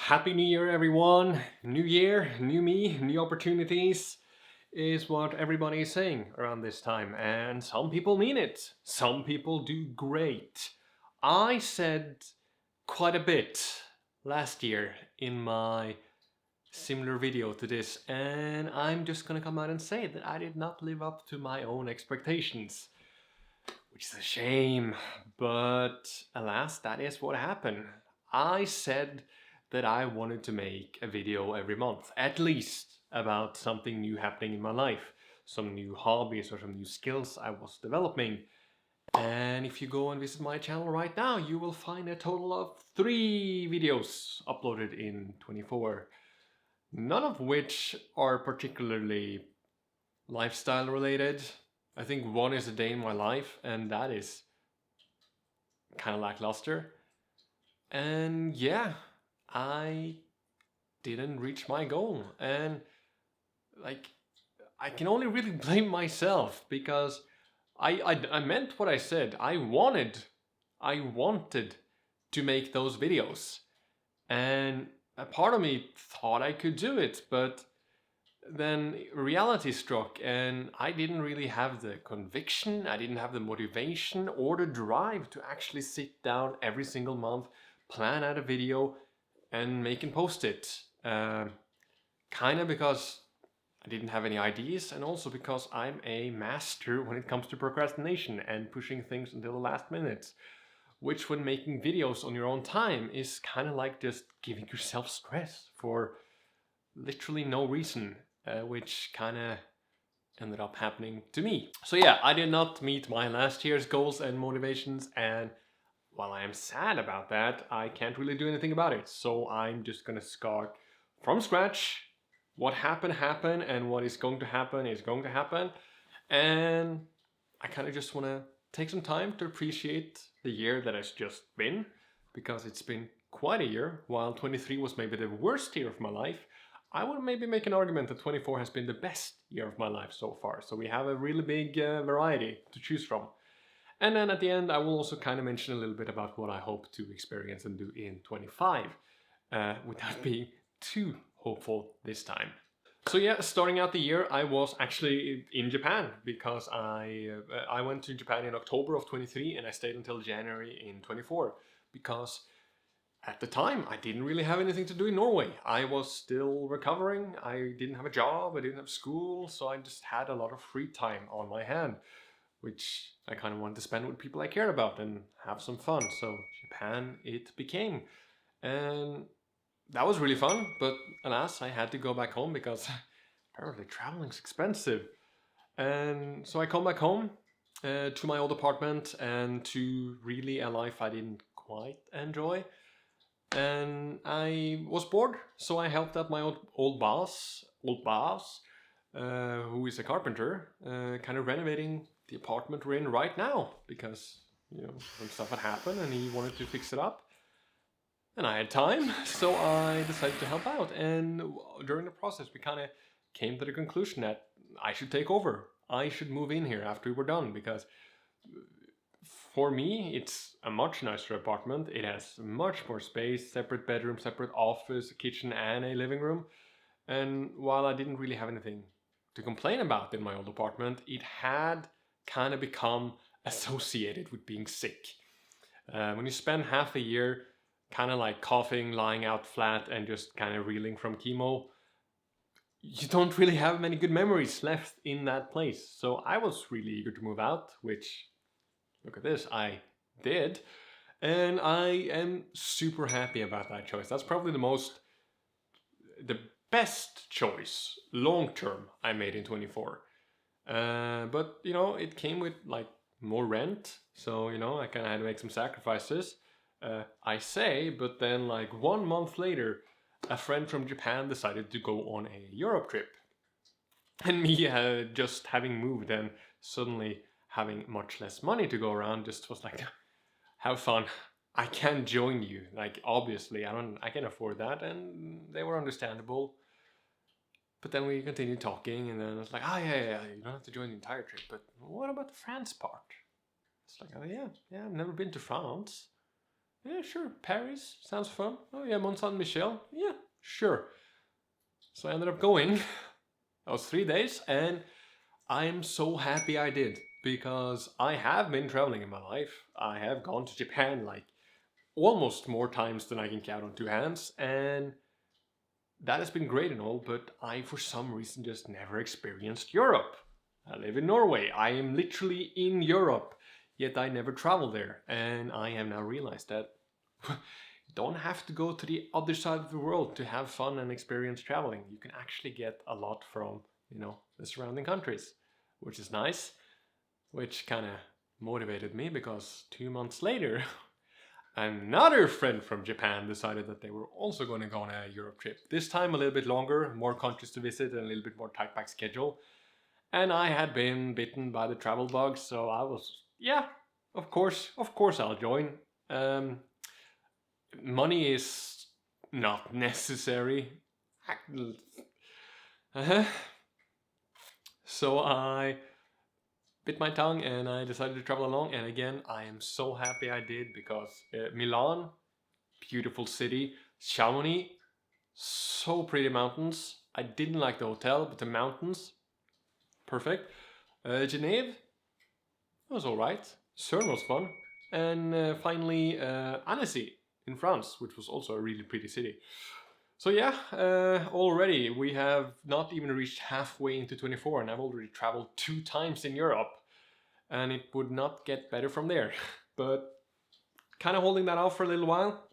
Happy New Year, everyone. New year, new me, new opportunities is what everybody is saying around this time. And some people mean it, some people do great. I said quite a bit last year in my similar video to this, and I'm just gonna come out and say that I did not live up to my own expectations, which is a shame, but alas, that is what happened. I said that I wanted to make a video every month, at least about something new happening in my life, some new hobbies or some new skills I was developing. And if you go and visit my channel right now, you will find a total of 3 videos uploaded in 24, none of which are particularly lifestyle related. I think one is a day in my life, and that is kind of lackluster. And yeah, I didn't reach my goal. And like, I can only really blame myself because I meant what I said. I wanted to make those videos. And a part of me thought I could do it, but then reality struck and I didn't really have the conviction, I didn't have the motivation or the drive to actually sit down every single month, plan out a video and make and post it. Kind of because I didn't have any ideas, and also because I'm a master when it comes to procrastination and pushing things until the last minute, which when making videos on your own time is kind of like just giving yourself stress for literally no reason, which kind of ended up happening to me. So yeah, I did not meet my last year's goals and motivations, and while I am sad about that, I can't really do anything about it. So I'm just gonna start from scratch. What happened happened, and what is going to happen is going to happen. And I kind of just want to take some time to appreciate the year that has just been, because it's been quite a year. While 23 was maybe the worst year of my life, I would maybe make an argument that 24 has been the best year of my life so far. So we have a really big variety to choose from. And then at the end, I will also kind of mention a little bit about what I hope to experience and do in 25, without being too hopeful this time. So yeah, starting out the year, I was actually in Japan because I went to Japan in October of 23 and I stayed until January in 24 because at the time I didn't really have anything to do in Norway. I was still recovering. I didn't have a job. I didn't have school, so I just had a lot of free time on my hand, which I kind of wanted to spend with people I cared about and have some fun. So Japan it became. And that was really fun, but alas, I had to go back home because apparently traveling's expensive. And so I come back home to my old apartment and to really a life I didn't quite enjoy. And I was bored, so I helped out my old boss, who is a carpenter, kind of renovating the apartment we're in right now because some stuff had happened and he wanted to fix it up. And I had time, so I decided to help out. And during the process, we kind of came to the conclusion that I should take over. I should move in here after we were done because for me, it's a much nicer apartment. It has much more space, separate bedroom, separate office, a kitchen, and a living room. And while I didn't really have anything to complain about in my old apartment, it had kind of become associated with being sick. When you spend half a year kind of like coughing, lying out flat, and just kind of reeling from chemo, you don't really have many good memories left in that place. So I was really eager to move out, which, look at this, I did. And I am super happy about that choice. That's probably the best choice long term I made in 24. But it came with like more rent, so I kind of had to make some sacrifices. I say, but then like 1 month later, a friend from Japan decided to go on a Europe trip, and me just having moved and suddenly having much less money to go around just was like, have fun. I can't join you. Like obviously, I can afford that, and they were understandable. But then we continued talking, and then it's like, oh yeah, you don't have to join the entire trip. But what about the France part? It's like, oh yeah, I've never been to France. Yeah, sure. Paris sounds fun. Oh yeah, Mont Saint Michel. Yeah, sure. So I ended up going. That was 3 days, and I'm so happy I did because I have been traveling in my life. I have gone to Japan like almost more times than I can count on two hands, and that has been great and all, but I for some reason just never experienced Europe. I live in Norway. I am literally in Europe, yet I never traveled there, and I have now realized that you don't have to go to the other side of the world to have fun and experience traveling. You can actually get a lot from, the surrounding countries, which is nice, which kind of motivated me because 2 months later, another friend from Japan decided that they were also going to go on a Europe trip. This time a little bit longer, more countries to visit, and a little bit more tight pack schedule. And I had been bitten by the travel bug, so I was, yeah, of course I'll join. Um, Money is not necessary. Uh-huh. So I bit my tongue and I decided to travel along. And again, I am so happy I did because Milan, beautiful city. Chamonix, so pretty mountains. I didn't like the hotel, but the mountains, perfect. Genève was alright. CERN was fun. And finally, Annecy in France, which was also a really pretty city. So yeah, already we have not even reached halfway into 24 and I've already traveled 2 times in Europe. And it would not get better from there. But kind of holding that off for a little while.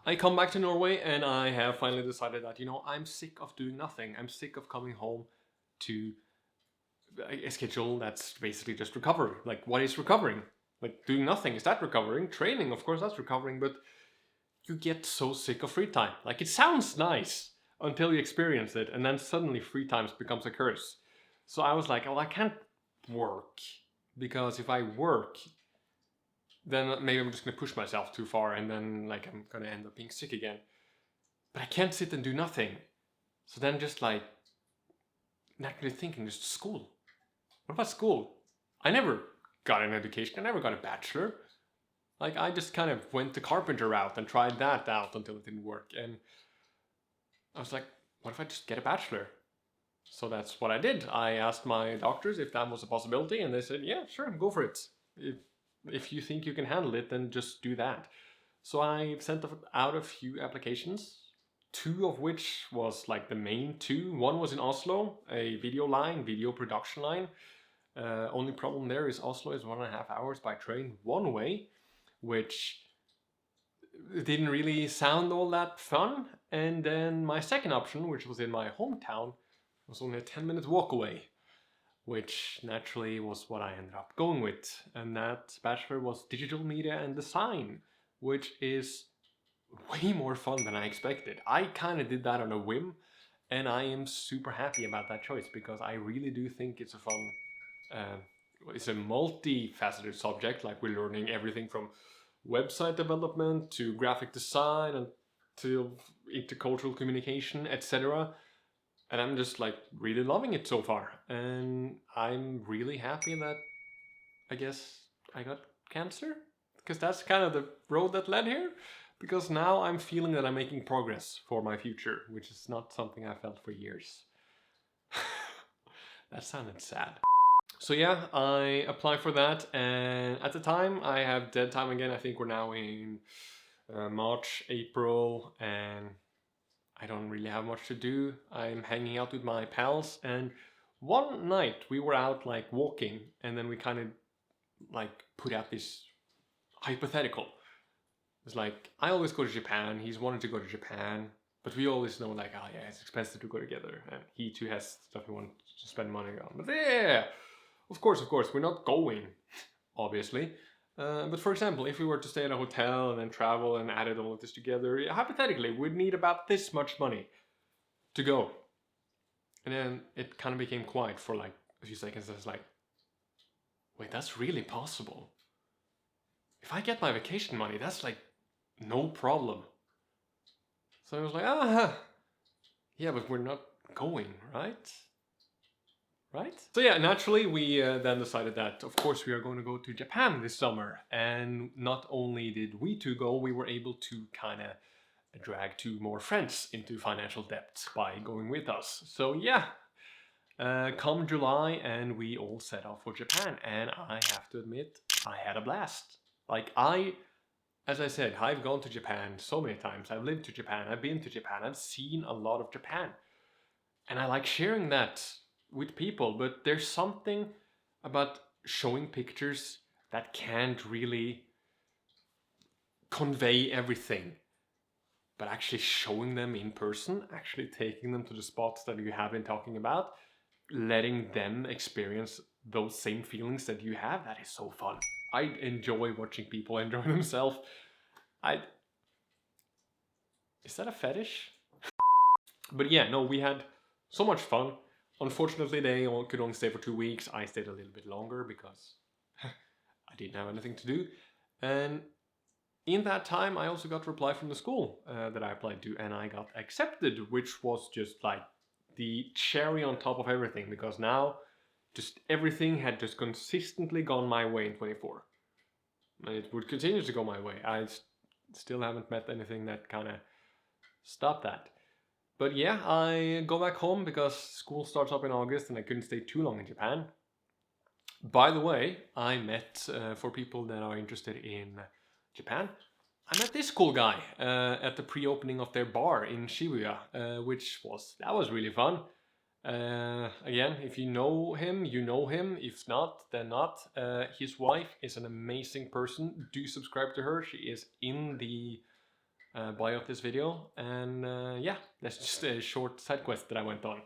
I come back to Norway and I have finally decided that, I'm sick of doing nothing. I'm sick of coming home to a schedule that's basically just recovery. Like, what is recovering? Like, doing nothing, is that recovering? Training, of course, that's recovering, but you get so sick of free time. Like, it sounds nice until you experience it, and then suddenly free time becomes a curse. So I was like, well, I can't work, because if I work, then maybe I'm just gonna push myself too far, and then like I'm gonna end up being sick again. But I can't sit and do nothing. So then just like naturally thinking, just school. What about school? I never got an education. I never got a bachelor. Like I just kind of went the carpenter route and tried that out until it didn't work. And I was like, what if I just get a bachelor? So that's what I did. I asked my doctors if that was a possibility, and they said, yeah, sure, go for it. If you think you can handle it, then just do that. So I sent out a few applications, 2 of which was like the main 2. One was in Oslo, a video production line. Only problem there is Oslo is 1.5 hours by train one way, which didn't really sound all that fun. And then my second option, which was in my hometown, was only a 10-minute walk away, which naturally was what I ended up going with. And that bachelor was digital media and design, which is way more fun than I expected. I kind of did that on a whim, and I am super happy about that choice because I really do think it's a fun, it's a multifaceted subject. Like we're learning everything from website development to graphic design and to intercultural communication, etc. And I'm just like really loving it so far. And I'm really happy that I guess I got cancer because that's kind of the road that led here. Because now I'm feeling that I'm making progress for my future, which is not something I felt for years. That sounded sad. So yeah, I applied for that, and at the time I have dead time again. I think we're now in March, April, and I don't really have much to do. I'm hanging out with my pals, and one night we were out like walking, and then we kind of like put out this hypothetical. It's like, I always go to Japan, he's wanted to go to Japan, but we always know like, oh yeah, it's expensive to go together, and he too has stuff he wants to spend money on. But yeah, of course, we're not going, obviously. But for example, if we were to stay at a hotel and then travel and added all of this together, hypothetically, we'd need about this much money to go. And then it kind of became quiet for like a few seconds. I was like, wait, that's really possible. If I get my vacation money, that's like no problem. So I was like, yeah, but we're not going, right? right? So yeah, naturally we then decided that of course we are going to go to Japan this summer. And not only did we two go, we were able to kind of drag two more friends into financial debt by going with us. So yeah, come July and we all set off for Japan, and I have to admit, I had a blast. Like as I said, I've gone to Japan so many times. I've lived to Japan, I've been to Japan, I've seen a lot of Japan. And I like sharing that with people, but there's something about showing pictures that can't really convey everything. But actually showing them in person, actually taking them to the spots that you have been talking about, letting them experience those same feelings that you have, that is so fun. I enjoy watching people enjoy themselves. Is that a fetish? But yeah, no, we had so much fun. Unfortunately, they could only stay for 2 weeks. I stayed a little bit longer because I didn't have anything to do. And in that time, I also got a reply from the school that I applied to, and I got accepted, which was just like the cherry on top of everything, because now just everything had just consistently gone my way in 24. And it would continue to go my way. I still haven't met anything that kind of stopped that. But yeah, I go back home because school starts up in August and I couldn't stay too long in Japan. By the way, I met, for people that are interested in Japan, I met this cool guy at the pre-opening of their bar in Shibuya, that was really fun. Again, if you know him, you know him. If not, then not. His wife is an amazing person. Do subscribe to her. She is in the bio of this video. And yeah, that's just a short side quest that I went on.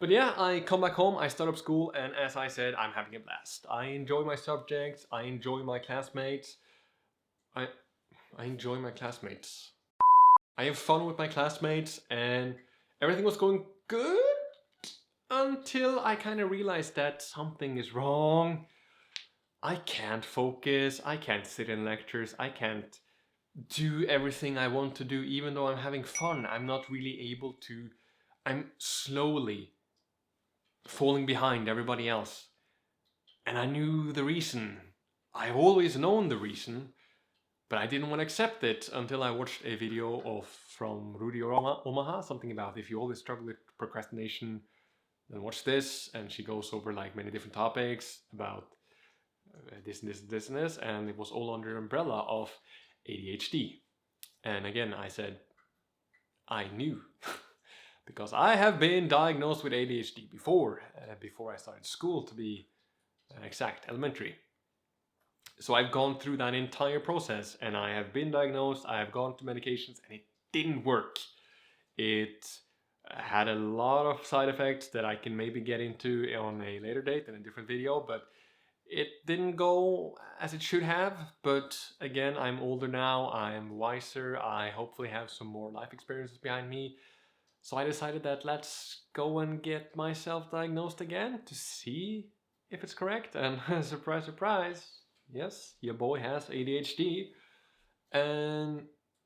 But yeah, I come back home, I start up school, and as I said, I'm having a blast. I enjoy my subjects, I enjoy my classmates. I enjoy my classmates. I have fun with my classmates, and everything was going good until I kind of realized that something is wrong. I can't focus, I can't sit in lectures, I can't do everything I want to do even though I'm having fun. I'm not really able to. I'm slowly falling behind everybody else. And I knew the reason. I've always known the reason, but I didn't want to accept it until I watched a video from Rudy Omaha, something about if you always struggle with procrastination, then watch this. And she goes over like many different topics about this and this and this and this, and it was all under the umbrella of ADHD. And again, I said, I knew. Because I have been diagnosed with ADHD before I started school, to be exact, elementary. So I've gone through that entire process, and I have been diagnosed, I have gone to medications, and it didn't work. It had a lot of side effects that I can maybe get into on a later date in a different video, but it didn't go as it should have. But again, I'm older now, I'm wiser, I hopefully have some more life experiences behind me. So I decided that let's go and get myself diagnosed again to see if it's correct. And surprise, surprise, yes, your boy has ADHD. And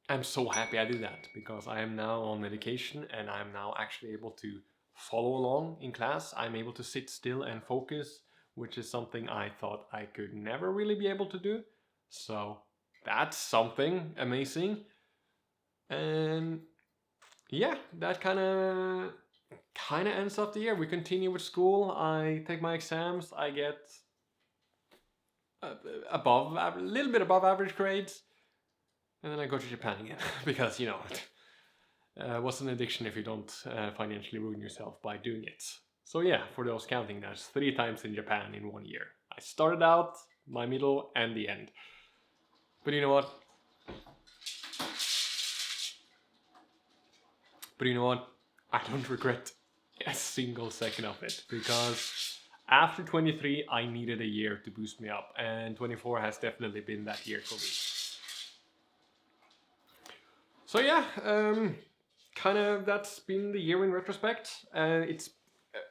I'm so happy I did that, because I am now on medication and I'm now actually able to follow along in class. I'm able to sit still and focus, which is something I thought I could never really be able to do. So that's something amazing. And yeah, that kind of ends up the year. We continue with school. I take my exams. I get a little bit above average grades, and then I go to Japan again because what's an addiction if you don't financially ruin yourself by doing it? So yeah, for those counting, that's 3 times in Japan in 1 year. I started out, my middle, and the end. But you know what? I don't regret a single second of it, because after 23 I needed a year to boost me up, and 24 has definitely been that year for me. So yeah, kind of that's been the year in retrospect. It's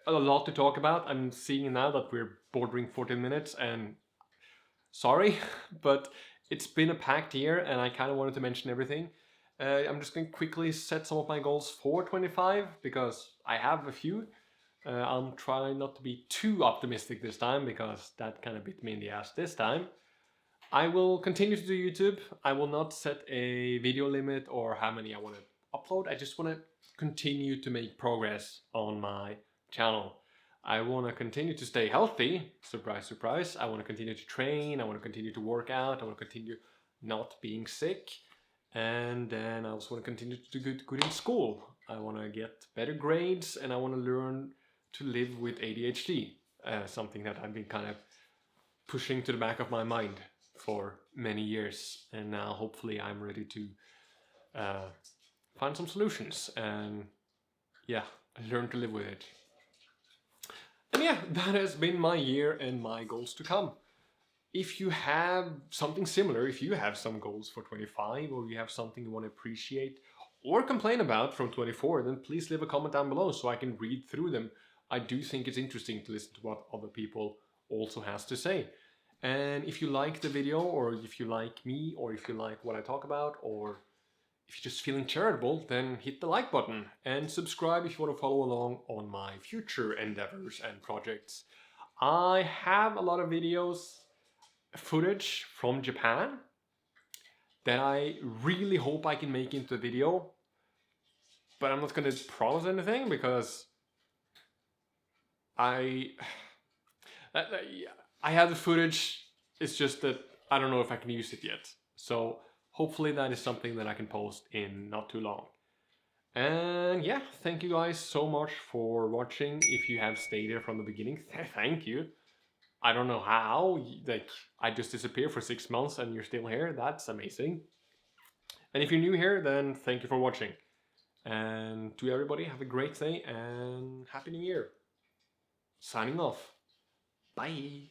a lot to talk about. I'm seeing now that we're bordering 14 minutes, and sorry, but it's been a packed year and I kind of wanted to mention everything. I'm just going to quickly set some of my goals for 25, because I have a few. I'm trying not to be too optimistic this time because that kind of bit me in the ass this time. I will continue to do YouTube. I will not set a video limit or how many I want to upload. I just want to continue to make progress on my channel. I want to continue to stay healthy. Surprise, surprise. I want to continue to train. I want to continue to work out. I want to continue not being sick. And then I also want to continue to do good in school. I want to get better grades and I want to learn to live with ADHD. Something that I've been kind of pushing to the back of my mind for many years. And now hopefully I'm ready to find some solutions and yeah, learn to live with it. And yeah, that has been my year and my goals to come. If you have something similar, if you have some goals for 25 or you have something you want to appreciate or complain about from 24, then please leave a comment down below so I can read through them. I do think it's interesting to listen to what other people also has to say. And if you like the video, or if you like me, or if you like what I talk about, or if you're just feeling charitable, then hit the like button and subscribe if you want to follow along on my future endeavors and projects. I have a lot of videos, footage from Japan that I really hope I can make into a video, but I'm not going to promise anything because I have the footage. It's just that I don't know if I can use it yet. So hopefully that is something that I can post in not too long. And yeah, thank you guys so much for watching. If you have stayed here from the beginning, thank you. I don't know how, like, I just disappeared for 6 months and you're still here. That's amazing. And if you're new here, then thank you for watching. And to everybody, have a great day and Happy New Year. Signing off. Bye.